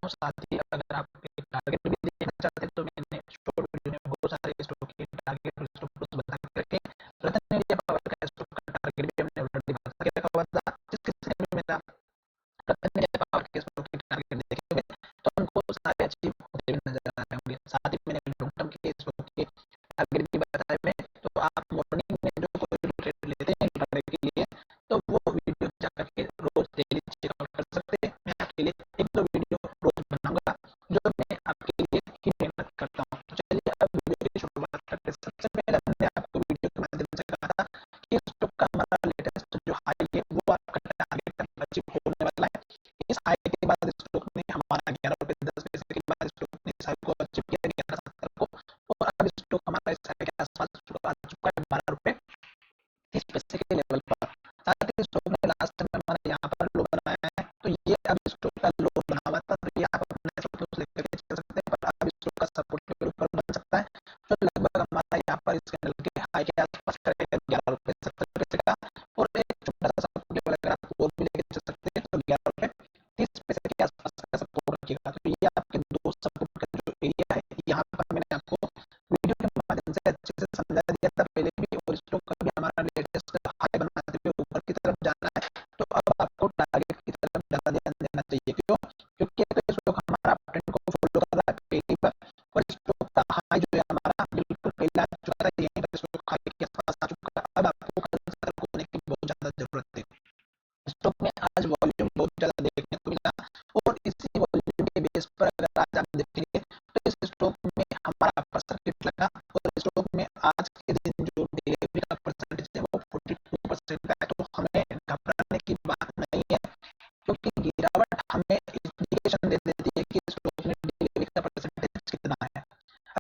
हूँ। साथ ही अगर आप टारगेट भी देखना चाहते हैं तो मैंने शॉर्ट वीडियो में बहुत सारे स्टॉक के टारगेट और स्टॉप लॉस बता के रखे। रतन इंडिया पावर का स्टॉक का टारगेट भी हमने ऑलरेडी बता के रखा हुआ था। जिस किसी ने भी मेरा रतन इंडिया पावर के स्टॉक के टारगेट देखे हुए तो उनको सारे अचीव होते हुए नजर आ रहे होंगे। साथ ही मैंने लॉन्ग टर्म के स्टॉक के टारगेट भी बताए हुए हैं। तो आप मॉर्निंग में जो कोई भी ट्रेड लेते हैं ट्रेड के लिए तो वो वीडियो जाकर के रोज डेली चेकआउट कर सकते हैं। मैं आपके लिए एक दो वीडियो रोज बनाऊंगा जो मैं आपके लिए ही मेहनत करता हूँ। तो चलिए अब वीडियो की शुरुआत करते हैं। सबसे पहले मैंने आपको वीडियो के माध्यम से कहा था कि स्टॉक का हमारा लेटेस्ट जो हाई है वो आपका टारगेट अचीव होने वाला है। इस हाई के बाद स्टॉक ने हमारा 11 रुपए 10 पैसे के बाद स्टॉक ने इस हाई को अचीव किया 11.70 को, और अब स्टॉक हमारा इस हाई के आसपास आ चुका है 12 रुपए 30 पैसे के लेवल पर। साथ ही स्टॉक ने लास्ट में हमारा यहाँ पर लो बनाया है, तो ये अब स्टॉक का लो बना हुआ था, तो ये आप अपने स्टॉक लॉस लेकर के चल सकते हैं। पर अब स्टॉक का सपोर्ट लेवल ऊपर बन सकता है जो लगभग हमारा यहाँ पर इस कैंडल के हाई के आसपास करेगा 11 रुपए 70 पैसे का। और एक छोटा सा सपोर्ट लेवल अगर आप और भी लेकर चल सकते हैं तो 11 रुपए 30 पैसे के आसपास का सपोर्ट रखिएगा। तो ये आपके दो सपोर्ट का जो एरिया है यहाँ पर मैंने आपको वीडियो के माध्यम से अच्छे से समझा दिया था पहले भी। और स्टॉक का भी हमारा लेटेस्ट हाई बनाते हुए ऊपर की तरफ जाना है, तो अब आपको टारगेट की तरफ ज्यादा ध्यान देना चाहिए। क्यों? क्योंकि अगर स्टॉक हमारा ट्रेंड को फॉलो कर रहा है पहली बार, और स्टॉक का हाई जो है हमारा बिल्कुल पहले आ चुका था, यहीं पर स्टॉक हाई के आसपास आ चुका है। अब आपको कंसिडर करने की बहुत ज्यादा जरूरत है। स्टॉक में आज वॉल्यूम बहुत ज्यादा देखने को मिला, और इसी वॉल्यूम के बेस पर अगर आज आप देखेंगे तो इस स्टॉक में हमारा परसेंटेज लगा, और स्टॉक में आज के दिन जो डिलीवरी का परसेंटेज है वो 42% का है। तो हमें घबराने की बात नहीं है, क्योंकि गिरावट हमें इंडिकेशन दे देती है कि स्टॉक में डिलीवरी का परसेंटेज कितना है।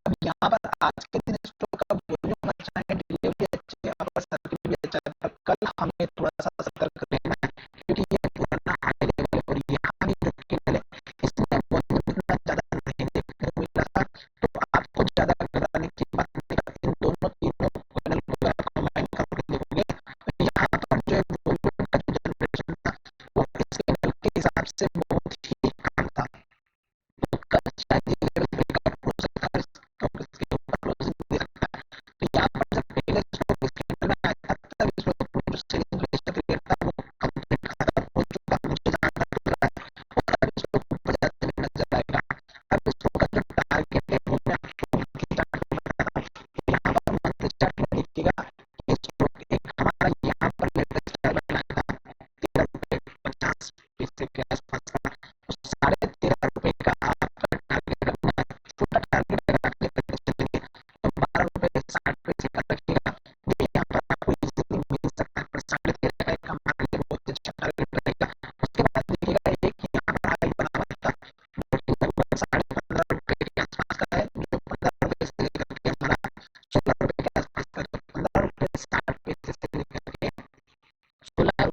अब यहाँ पर आज के दिन स्टॉक का वॉल्यूम अच्छा है, डिलीवरी अच्छी है और सर्किट भी अच्छा है, पर कल हमें थोड़ा सा सतर्क रहना है, क्योंकि ये पुराना हाई लेवल है और यहाँ भी लेवल है, इसमें वॉल्यूम इतना ज्यादा नहीं देखने को मिला था। तो आपको ज्यादा घबराने की बात नहीं है। इन दोनों तीनों कैंडल को अगर आप कंबाइन करके देखोगे तो यहाँ पर जो है वॉल्यूम का जो जनरेशन था वो इस कैंडल के हिसाब से बहुत ही कम था। तो कल शायद ये लेवल ब्रेकआउट हो सकता है, स्टॉक इसके ऊपर क्लोजिंग दे सकता है। तो यहाँ पर जब पहले स्टॉक इस कैंडल में आया था तब स्टॉक में जो सेलिंग प्रेशर क्रिएट था वो कंप्लीट खत्म हो चुका, मुझे जहाँ तक लग रहा है। और अब स्टॉक ऊपर जाते हुए नजर आएगा। अब स्टॉक का जो टारगेट है वो मैं आपको मंथली चार्ट में बता रहा हूँ। यहाँ पर मंथली चार्ट में देखिएगा ये स्टॉक एक हमारा यहाँ पर लेटेस्ट हाई बनाया था 13 रुपए 50 पैसे के आसपास का। तो 13.5 रुपए का आपका टारगेट अपना छोटा टारगेट अगर आप लेकर चलेंगे तो 12 रुपए 60 पैसे का रखिएगा, ये यहाँ पर आपको इजीली मिल सकता है। पर 13.5 का एक हमारे लिए बहुत अच्छा टारगेट रहेगा। उसके बाद देखिएगा एक यहाँ पर हाई बना हुआ था जो कि लगभग 15.5 रुपए के आसपास का है, जो 15 रुपए से लेकर के हमारा 16 रुपए के आसपास का, 15 रुपए 60 पैसे से लेकर के 16